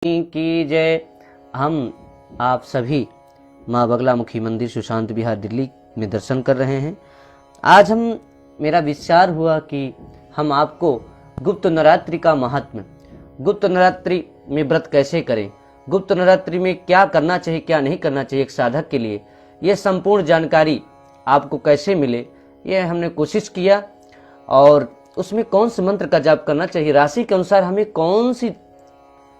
की जय। हम आप सभी माँ बगलामुखी मंदिर सुशांत विहार दिल्ली में दर्शन कर रहे हैं। आज मेरा विचार हुआ कि हम आपको गुप्त नवरात्रि का महात्म्य, गुप्त नवरात्रि में व्रत कैसे करें, गुप्त नवरात्रि में क्या करना चाहिए क्या नहीं करना चाहिए एक साधक के लिए, ये संपूर्ण जानकारी आपको कैसे मिले, ये हमने कोशिश किया। और उसमें कौन से मंत्र का जाप करना चाहिए, राशि के अनुसार हमें कौन सी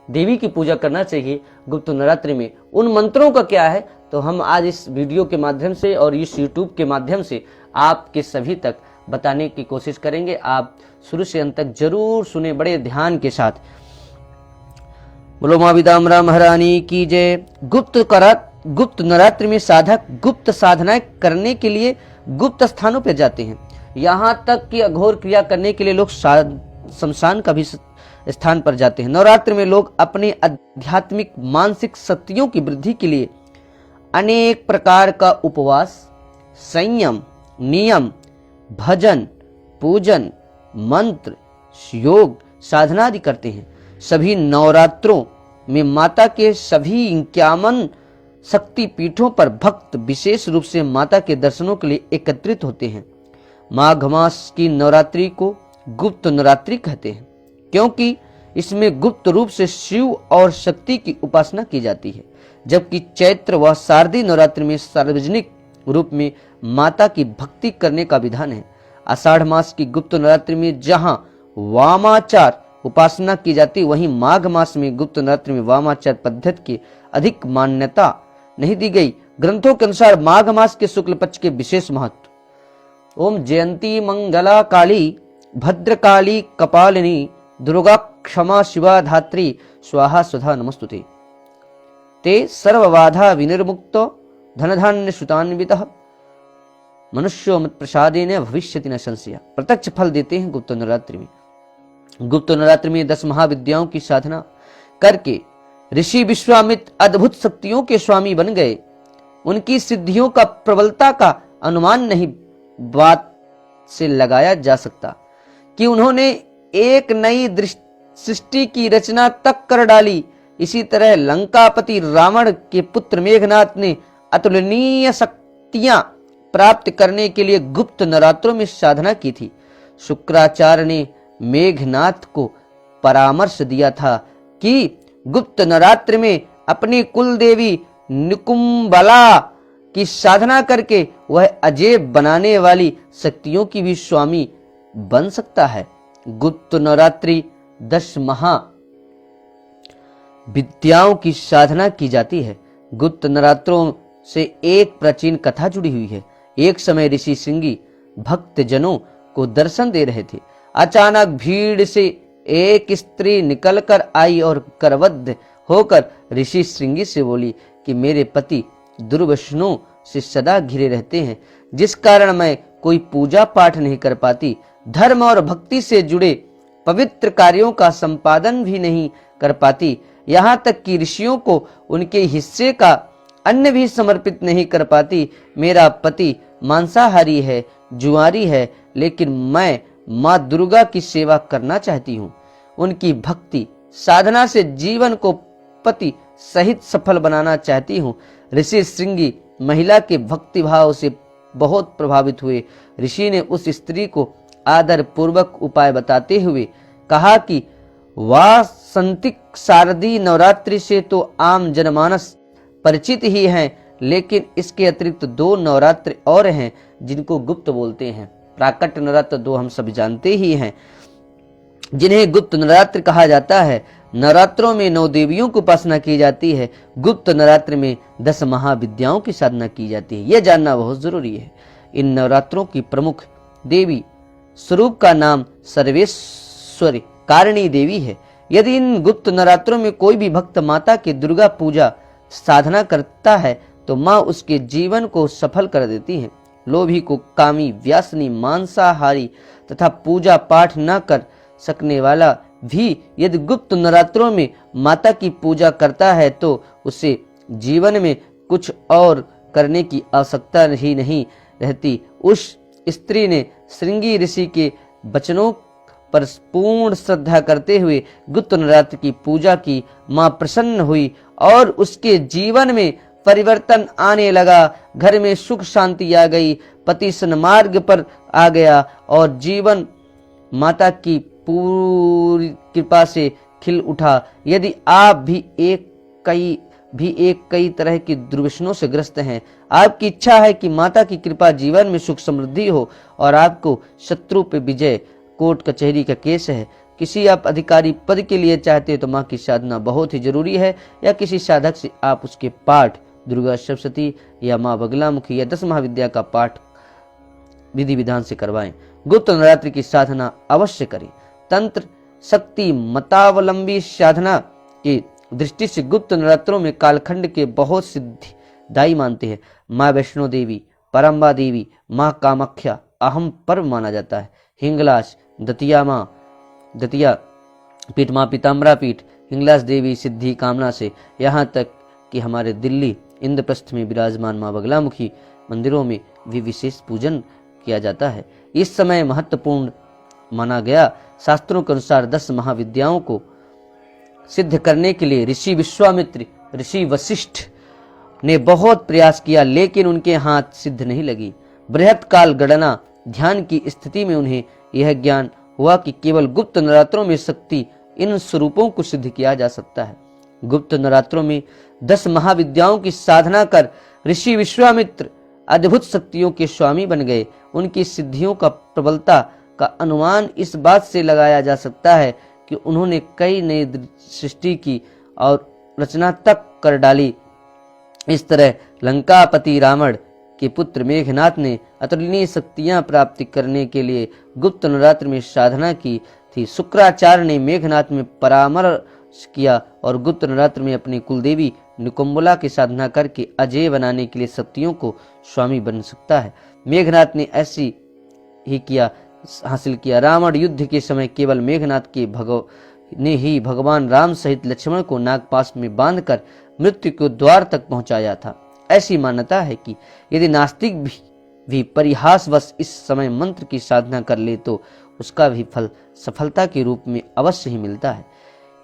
देवी की पूजा करना चाहिए गुप्त नवरात्रि में, उन मंत्रों का क्या है, तो हम आज इस वीडियो के माध्यम से और इस यूट्यूब के माध्यम से आपके सभी तक बताने की कोशिश करेंगे। आप शुरू से अंत तक जरूर सुने बड़े ध्यान के साथ। बोलो माँ विदामरा महारानी की जय। गुप्त नवरात्रि में साधक गुप्त साधनाएं करने के लिए गुप्त स्थानों पर जाते हैं। यहाँ तक कि अघोर क्रिया करने के लिए लोग शमशान का भी स्थान पर जाते हैं। नवरात्र में लोग अपने आध्यात्मिक मानसिक शक्तियों की वृद्धि के लिए अनेक प्रकार का उपवास, संयम, नियम, भजन, पूजन, मंत्र, योग, साधना आदि करते हैं। सभी नवरात्रों में माता के सभी 51 शक्ति पीठों पर भक्त विशेष रूप से माता के दर्शनों के लिए एकत्रित होते हैं। माघ मास की नवरात्रि को गुप्त नवरात्रि कहते हैं क्योंकि इसमें गुप्त रूप से शिव और शक्ति की उपासना की जाती है, जबकि चैत्र व शारदीय नवरात्रि में सार्वजनिक रूप में माता की भक्ति करने का विधान है। आषाढ़ मास की गुप्त नवरात्रि में जहां वामाचार उपासना की जाती, वहीं माघ मास में गुप्त नवरात्रि में वामाचार पद्धति की अधिक मान्यता नहीं दी गई। ग्रंथों के अनुसार माघ मास के शुक्ल पक्ष के विशेष महत्व। ओम जयंती मंगला काली भद्रकाली कपालिनी दुर्गा क्षमा शिवा धात्री स्वाहा सुधा नमस्तुते। ते सर्वबाधा विनिर्मुक्तो धनधान्य सुतान्वितः मनुष्यो मत प्रसादेन भविष्यति न संशय। प्रत्यक्ष फल देते हैं गुप्त नवरात्रि में। गुप्त नवरात्रि में 10 महाविद्याओं की साधना करके ऋषि विश्वामित्र अद्भुत शक्तियों के स्वामी बन गए। उनकी सिद्धियों का प्रबलता का अनुमान नहीं बात से लगाया जा सकता कि उन्होंने एक नई सृष्टि की रचना तक कर डाली। इसी तरह लंकापति रावण के पुत्र मेघनाथ ने अतुलनीय शक्तियां प्राप्त करने के लिए गुप्त नवरात्रों में साधना की थी। शुक्राचार्य ने मेघनाथ को परामर्श दिया था कि गुप्त नवरात्र में अपनी कुल देवी निकुंबला की साधना करके वह अजय बनाने वाली शक्तियों की भी स्वामी बन सकता है। गुप्त नवरात्रि 10 महा विद्याओं की साधना की जाती है। गुप्त नवरात्रों से एक प्राचीन कथा जुड़ी हुई है। एक समय ऋषि श्रृंगी भक्त जनों को दर्शन दे रहे थे। अचानक भीड़ से एक स्त्री निकलकर आई और करबद्ध होकर ऋषि श्रृंगी से बोली कि मेरे पति दुर्व्यसनों से सदा घिरे रहते हैं, जिस कारण मैं कोई पूजा पाठ नहीं कर पाती, धर्म और भक्ति से जुड़े पवित्र कार्यों का संपादन भी नहीं कर पाती, यहाँ तक कि ऋषियों को उनके हिस्से का अन्न भी समर्पित नहीं कर पाती। मेरा पति मांसाहारी है, जुआरी है, लेकिन मैं माँ दुर्गा की सेवा करना चाहती हूँ। उनकी भक्ति साधना से जीवन को पति सहित सफल बनाना चाहती हूँ। ऋषि श्रृंगी महिला के भक्ति भाव से बहुत प्रभावित हुए। ऋषि ने उस स्त्री को आदर पूर्वक उपाय बताते हुए कहा कि वासंतिक शारदीय नवरात्रि से तो आम जनमानस परिचित ही हैं, लेकिन इसके अतिरिक्त 2 नवरात्र और हैं जिनको गुप्त बोलते हैं। प्राकट नवरात्र 2 हम सब जानते ही हैं, जिन्हें गुप्त नवरात्र कहा जाता है। नवरात्रों में 9 देवियों की उपासना की जाती है। गुप्त नवरात्र में 10 महाविद्याओं की साधना की जाती है। यह जानना बहुत जरूरी है। इन नवरात्रों की प्रमुख देवी स्वरूप का नाम सर्वेश्वरी कारिणी देवी है। यदि इन गुप्त नवरात्रों में कोई भी भक्त माता की दुर्गा पूजा साधना करता है तो माँ उसके जीवन को सफल कर देती है। लोभी को कामी, व्यासनी, मांसाहारी तथा पूजा पाठ न कर सकने वाला भी यदि गुप्त नवरात्रों में माता की पूजा करता है तो उसे जीवन में कुछ और करने की आवश्यकता ही नहीं रहती। उस स्त्री ने श्रृंगी ऋषि के वचनों पर पूर्ण श्रद्धा करते हुए गुप्त नवरात्र की पूजा की। मां प्रसन्न हुई और उसके जीवन में परिवर्तन आने लगा। घर में सुख शांति आ गई, पति सन्मार्ग पर आ गया और जीवन माता की पूरी कृपा से खिल उठा। यदि आप भी कई तरह की दुर्व्यसनों से ग्रस्त हैं, आपकी इच्छा है कि माता की कृपा जीवन में सुख समृद्धि हो और आपको शत्रु पे विजय, कोर्ट कचहरी का केस है, किसी आप अधिकारी पद के लिए चाहते हैं तो माँ की साधना बहुत ही जरूरी है। या किसी साधक से आप उसके पाठ दुर्गा सप्तशती या माँ बगलामुखी या 10 महाविद्या का पाठ विधि विधान से करवाएं। गुप्त नवरात्रि की साधना अवश्य करें। तंत्र शक्ति मतावलंबी साधना की दृष्टि से गुप्त नवरात्रों में कालखंड के बहुत सिद्धिदायी मानते हैं। माँ वैष्णो देवी, परम्बा देवी, माँ कामाख्या अहम पर्व माना जाता है। हिंगलाज, दतिया पीठ, माँ पीताम्बरा पीठ, हिंगलाज देवी सिद्धि कामना से, यहाँ तक कि हमारे दिल्ली इंद्रप्रस्थ में विराजमान माँ बगलामुखी मंदिरों में भी विशेष पूजन किया जाता है। इस समय महत्वपूर्ण माना गया। शास्त्रों के अनुसार 10 महाविद्याओं को सिद्ध करने के लिए ऋषि विश्वामित्र, ऋषि वशिष्ठ ने बहुत प्रयास किया, लेकिन उनके हाथ सिद्ध नहीं लगी। बृहत काल गणना ध्यान की स्थिति में उन्हें यह ज्ञान हुआ कि केवल गुप्त नवरात्रों में शक्ति इन स्वरूपों को सिद्ध किया जा सकता है। गुप्त नवरात्रों में 10 महाविद्याओं की साधना कर ऋषि विश्वामित्र अद्भुत शक्तियों के स्वामी बन गए। उनकी सिद्धियों का प्रबलता का अनुमान इस बात से लगाया जा सकता है कि उन्होंने कई नई सृष्टि की और रचना तक कर डाली। इस तरह लंकापति रावण के पुत्र मेघनाथ ने अतुलनीय शक्तियां प्राप्त करने के लिए गुप्त नवरात्र में साधना की थी। शुक्राचार्य ने मेघनाथ में परामर्श किया और गुप्त नवरात्र में अपनी कुलदेवी निकुंबला की साधना करके अजय बनाने के लिए शक्तियों को स्वामी बन सकता है। मेघनाथ ने ऐसी ही हासिल किया। रावण युद्ध के समय केवल मेघनाथ के ने ही भगवान राम सहित लक्ष्मण को नागपाश में बांधकर मृत्यु के द्वार तक पहुंचाया था। ऐसी मान्यता है कि यदि नास्तिक भी परिहासवश इस समय मंत्र की साधना कर ले तो उसका भी फल सफलता के रूप में अवश्य ही मिलता है।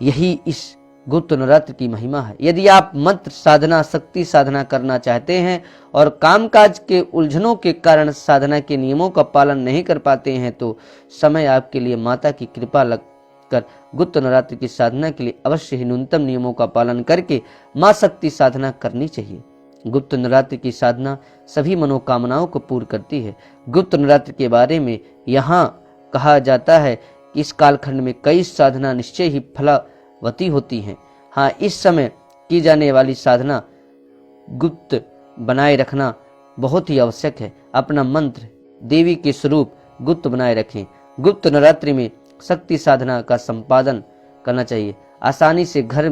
यही इस गुप्त नवरात्र की महिमा है। यदि आप मंत्र साधना, शक्ति साधना करना चाहते हैं और कामकाज के उलझनों के कारण साधना के नियमों का पालन नहीं कर पाते हैं तो समय आपके लिए माता की कृपा लगकर गुप्त नवरात्र की साधना के लिए अवश्य ही न्यूनतम नियमों का पालन करके मां शक्ति साधना करनी चाहिए। गुप्त नवरात्र की साधना सभी मनोकामनाओं को पूर्ण करती है। गुप्त नवरात्र के बारे में यहाँ कहा जाता है कि इस कालखंड में कई साधना निश्चय ही फलवती होती हैं। हाँ, इस समय की जाने वाली साधना गुप्त बनाए रखना बहुत ही आवश्यक है। अपना मंत्र, देवी के स्वरूप गुप्त बनाए रखें। गुप्त नवरात्रि में शक्ति साधना का संपादन करना चाहिए। आसानी से घर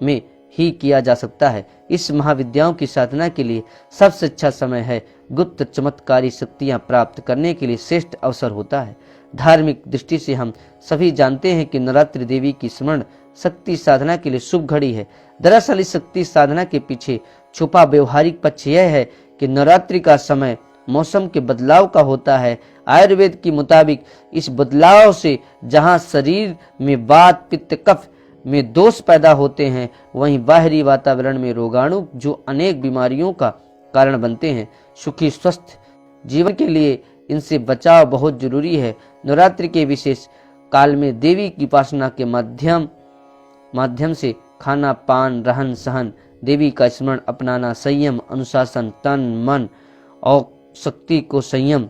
में ही किया जा सकता है। इस महाविद्याओं की साधना के लिए सबसे अच्छा समय है। गुप्त चमत्कारी शक्तियां प्राप्त करने के लिए श्रेष्ठ अवसर होता है। धार्मिक दृष्टि से हम सभी जानते हैं कि नवरात्रि देवी की स्मरण शक्ति साधना के लिए शुभ घड़ी है। दरअसल इस शक्ति साधना के पीछे छुपा व्यवहारिक पक्ष यह है कि नवरात्रि का समय मौसम के बदलाव का होता है। आयुर्वेद के मुताबिक इस बदलाव से जहां शरीर में वात, पित्त, कफ में दोष पैदा होते हैं, वहीं बाहरी वातावरण में रोगाणु जो अनेक बीमारियों का कारण बनते हैं। सुखी स्वस्थ जीवन के लिए इनसे बचाव बहुत जरूरी है। नवरात्रि के विशेष काल में देवी की उपासना के माध्यम से खाना पान, रहन सहन, देवी का स्मरण अपनाना, संयम, अनुशासन, तन मन और शक्ति को संयम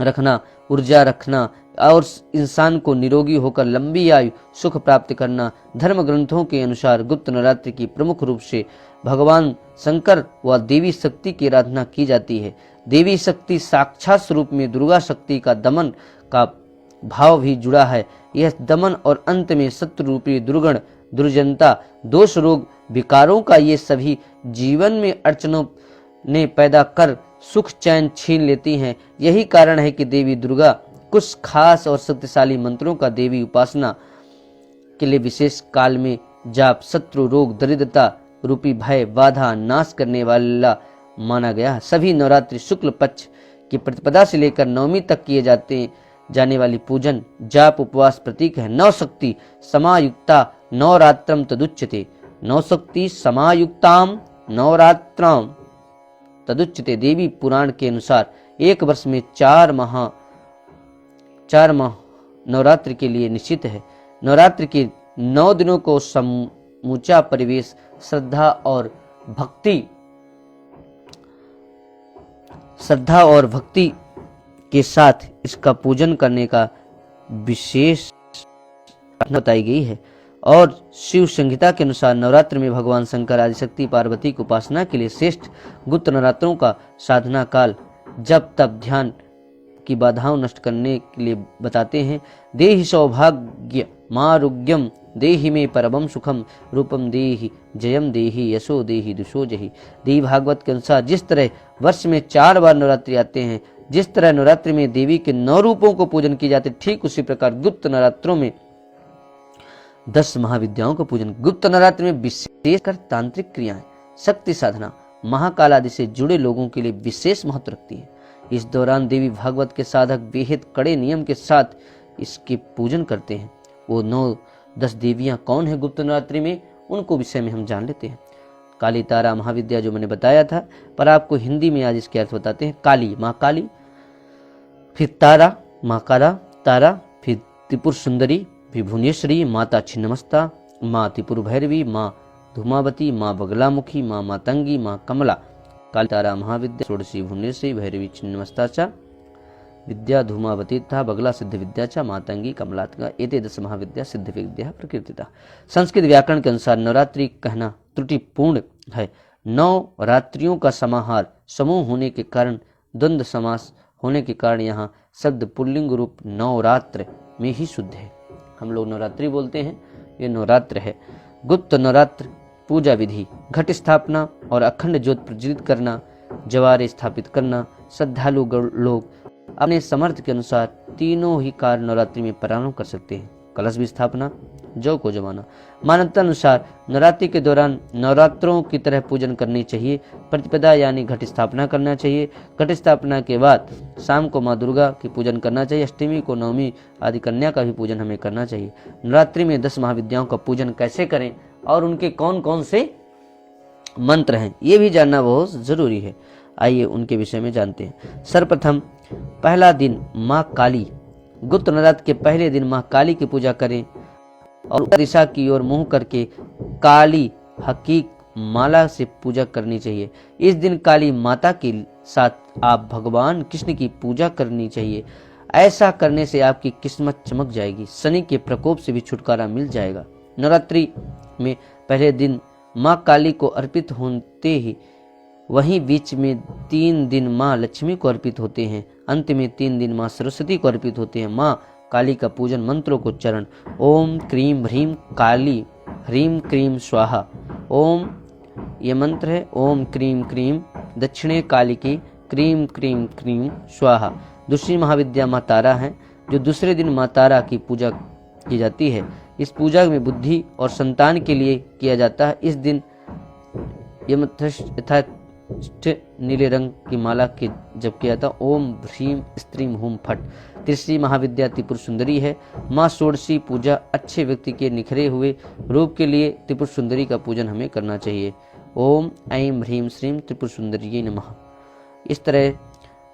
रखना, ऊर्जा रखना और इंसान को निरोगी होकर लंबी आयु सुख प्राप्त करना। धर्म ग्रंथों के अनुसार गुप्त नवरात्रि की प्रमुख रूप से भगवान शंकर व देवी शक्ति की आराधना की जाती है। देवी शक्ति साक्षात स्वरूप में दुर्गा शक्ति का दमन का भाव भी जुड़ा है। यह दमन और अंत में शत्रु रूपी दुर्गण, दुर्जनता, दोष, रोग, विकारों का ये सभी जीवन में अड़चनों ने पैदा कर सुख चैन छीन लेती हैं। यही कारण है कि देवी दुर्गा कुछ खास और शक्तिशाली मंत्रों का देवी उपासना के लिए विशेष काल में जाप शत्रु, रोग, दरिद्रता रूपी भय, बाधा नाश करने वाला माना गया है। सभी नवरात्रि शुक्ल पक्ष की प्रतिपदा से लेकर नवमी तक किए जाते जाने वाली पूजन जाप उपवास प्रतीक है। नौ शक्ति समायुक्ता नवरात्रम तदुच्यते, नौ शक्ति समायुक्ताम नवरात्रम तदुच्यते। देवी पुराण के अनुसार एक वर्ष में 4 माह नवरात्र के लिए निश्चित है। नवरात्र के 9 दिनों को समूचा परिवेश श्रद्धा और भक्ति के साथ इसका पूजन करने का विशेष बताई गई है। और शिव संहिता के अनुसार नवरात्र में भगवान शंकर आदिशक्ति पार्वती की उपासना के लिए श्रेष्ठ गुप्त नवरात्रों का साधना काल जब तब ध्यान की बाधाओं नष्ट करने के लिए बताते हैं। देहि सौभाग्य मारुग्यम देहि में परमं सुखम रूपम देहि जयम देहि यशो देहि दुषो जहि। देवी भागवत के अनुसार जिस तरह वर्ष में 4 बार नवरात्रि आते हैं, जिस तरह नवरात्रि में देवी के 9 रूपों को पूजन किए जाते, ठीक उसी प्रकार गुप्त नवरात्रों में 10 महाविद्याओं का पूजन। गुप्त नवरात्रि में विशेषकर तांत्रिक क्रियाएं, शक्ति साधना, महाकाल आदि से जुड़े लोगों के लिए विशेष महत्व रखती है। इस दौरान देवी भागवत के साधक बेहद कड़े नियम के साथ इसके पूजन करते हैं। वो 9-10 देवियां कौन है गुप्त नवरात्रि में, उनको विषय में हम जान लेते हैं। काली तारा महाविद्या जो मैंने बताया था, पर आपको हिंदी में आज इसके अर्थ बताते हैं। काली माँ काली, फिर तारा माँ काला तारा, फिर त्रिपुर सुंदरी विभुवनेश्वरी, माता छिन्नमस्ता, माँ त्रिपुर भैरवी, माँ धूमावती, माँ बगलामुखी, माँ मातंगी, माँ कमला। काली तारा महाविद्या षोडशी भुवनेश्वरी भैरवी छिन्नमस्ता च विद्या धूमावती था बगला सिद्ध विद्या च मातंगी कमलात्मका एते 10 महाविद्या सिद्ध विद्या प्रकृतिता। संस्कृत व्याकरण के अनुसार नवरात्रि कहना त्रुटिपूर्ण है। 9 रात्रियों का समाहार समूह होने के कारण द्वंद्व समास होने के कारण यहाँ शब्द पुल्लिंग रूप नवरात्र में ही शुद्ध है। हम लोग नवरात्रि बोलते हैं, ये नवरात्र है। गुप्त नवरात्र पूजा विधि घट स्थापना और अखंड ज्योत प्रज्वलित करना, जवारे स्थापित करना। श्रद्धालु लोग अपने समर्थ के अनुसार तीनों ही कार्य नवरात्रि में प्रारंभ कर सकते हैं। कलश भी स्थापना, जौ को जमाना। मान्यता अनुसार नवरात्रि के दौरान नवरात्रों की तरह पूजन करनी चाहिए। प्रतिपदा यानी घट स्थापना करना चाहिए। घट स्थापना के बाद शाम को माँ दुर्गा की पूजन करना चाहिए। अष्टमी को नवमी आदि कन्या का भी पूजन हमें करना चाहिए। नवरात्रि में 10 महाविद्याओं का पूजन कैसे करें और उनके कौन कौन से मंत्र हैं, ये भी जानना बहुत जरूरी है। आइए उनके विषय में जानते हैं। सर्वप्रथम पहला दिन माँ काली। गुप्त नवरात्र के पहले दिन माँ काली की पूजा करें और उत्तर दिशा की ओर मुंह करके काली हकीक माला से पूजा करनी चाहिए। इस दिन काली माता के साथ आप भगवान कृष्ण की पूजा करनी चाहिए। ऐसा करने से आपकी किस्मत चमक जाएगी, शनि के प्रकोप से भी छुटकारा मिल जाएगा। नवरात्रि में पहले दिन माँ काली को अर्पित होते ही वहीं बीच में 3 दिन माँ लक्ष्मी को अर्पित होते हैं। अंत में 3 दिन माँ सरस्वती को अर्पित होते हैं। माँ काली का पूजन मंत्रों को चरण ओम क्रीम ह्रीम काली ह्रीम क्रीम स्वाहा। ओम ये मंत्र है ओम क्रीम क्रीम दक्षिणे काली की क्रीम क्रीम क्रीम स्वाहा। दूसरी महाविद्या माँ तारा है, जो दूसरे दिन माँ तारा की पूजा की जाती है। इस पूजा में बुद्धि और संतान के लिए किया जाता है। इस दिन यथार्थ नीले रंग की माला के जब किया था ओम ह्रीम स्त्रीम हुम फट। तीसरी महाविद्या त्रिपुर सुंदरी है। माँ षोडशी पूजा अच्छे व्यक्ति के निखरे हुए रूप के लिए त्रिपुर सुंदरी का पूजन हमें करना चाहिए। ओम ऐं ह्रीम श्रीम त्रिपुर सुंदरी नमः। इस तरह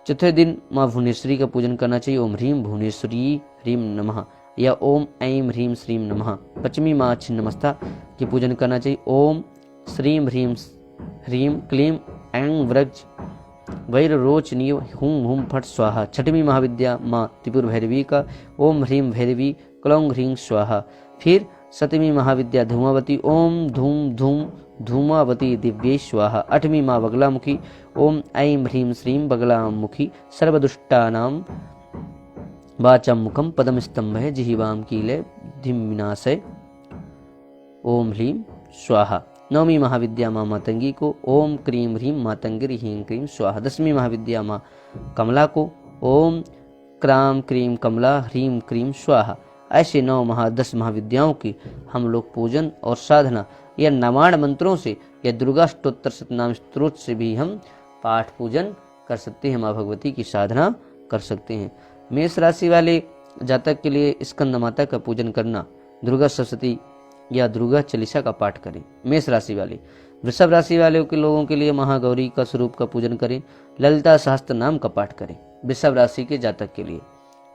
चौथे दिन माँ भुवनेश्वरी का पूजन करना चाहिए। ओम ह्रीम भुवनेश्वरी ह्रीम नमः या ओम ऐं ह्रीम श्रीम नमः। पंचमी माँ छिन्नमस्ता की पूजन करना चाहिए। ओम श्रीम ह्रीम ह्रीम क्लीम ऐं व्रज वैर रोचनीय हुम हुम फट स्वाहा। छठवीं महाविद्या माँ त्रिपुर भैरवी का ओम ह्रीम भैरवी क्लौं ह्रीं स्वाहा। फिर सतवीं महाविद्या धूमावती ओम धूम धूम धूमावती दिव्ये स्वाहा। आठवीं माँ बगलामुखी ओम ऐं ह्रीं श्रीं बगलामुखी सर्वदुष्टानां वाचं मुखम पदम स्तंभे जिह्वां कीले धिम विनाशय ओम ह्रीं स्वाहा। नवमी महाविद्या माँ मातंगी को ओम क्रीम ह्रीम मातंगी ह्रीं क्रीम स्वाहा। 10वीं महाविद्या माँ कमला को ओम क्राम क्रीम कमला ह्रीम क्रीम स्वाहा। ऐसे 10 महाविद्याओं की हम लोग पूजन और साधना या नवाण मंत्रों से या दुर्गा स्तोत्र सतनाम स्त्रोत से भी हम पाठ पूजन कर सकते हैं, माँ भगवती की साधना कर सकते हैं। मेष राशि वाले जातक के लिए स्कंद माता का पूजन करना, दुर्गा सप्तशती या दुर्गा चालीसा का पाठ करें। मेष राशि वाले वृषभ राशि वाले के लोगों के लिए महागौरी का स्वरूप का पूजन करें, ललिता सहस्त्र नाम का पाठ करें। वृषभ राशि के जातक के लिए।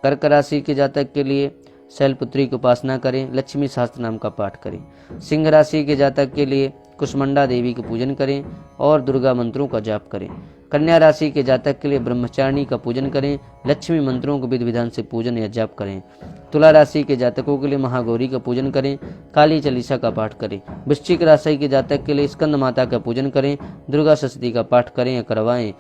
कर्क राशि के जातक के लिए शैलपुत्री की उपासना करें, लक्ष्मी सहस्त्र नाम का पाठ करें। सिंह राशि के जातक के लिए कुष्मांडा देवी का पूजन करें और दुर्गा मंत्रों का जाप करें। कन्या राशि के जातक के लिए ब्रह्मचारिणी का पूजन करें, लक्ष्मी मंत्रों को विधि विधान से पूजन या जाप करें। तुला राशि के जातकों के लिए महागौरी का पूजन करें, काली चालीसा का पाठ करें। वृश्चिक राशि के जातक के लिए स्कंद माता का पूजन करें, दुर्गा सप्तशती का पाठ करें या करवाएं।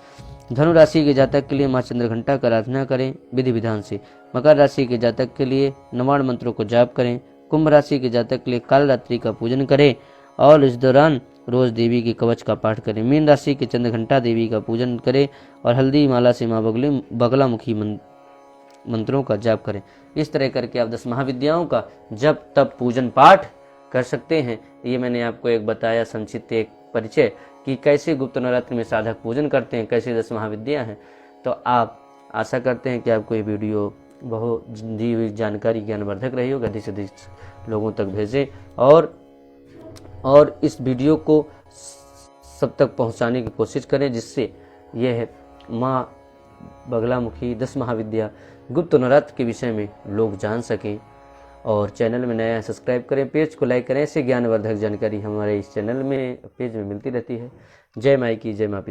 धनु राशि के जातक के लिए मां चंद्रघंटा का आराधना करें विधि विधान से। मकर राशि के जातक के लिए नवाण मंत्रों को जाप करें। कुंभ राशि के जातक के लिए काल रात्रि का पूजन करें और इस दौरान रोज देवी के कवच का पाठ करें। मीन राशि के चंद्रघंटा देवी का पूजन करें और हल्दी माला से माँ बगलामुखी मंत्रों का जाप करें। इस तरह करके आप 10 महाविद्याओं का जब तब पूजन पाठ कर सकते हैं। ये मैंने आपको एक बताया संक्षिप्त एक परिचय कि कैसे गुप्त नवरात्रि में साधक पूजन करते हैं, कैसे 10 महाविद्या हैं। तो आप आशा करते हैं कि आपको ये वीडियो बहुत दी हुई जानकारी ज्ञानवर्धक रही होगा। अधिक से अधिक लोगों तक भेजें और इस वीडियो को सब तक पहुंचाने की कोशिश करें, जिससे यह माँ बगलामुखी 10 महाविद्या गुप्त नवरात्र के विषय में लोग जान सकें। और चैनल में नया सब्सक्राइब करें, पेज को लाइक करें। ऐसे ज्ञानवर्धक जानकारी हमारे इस चैनल में पेज में मिलती रहती है। जय माई की जय माँ।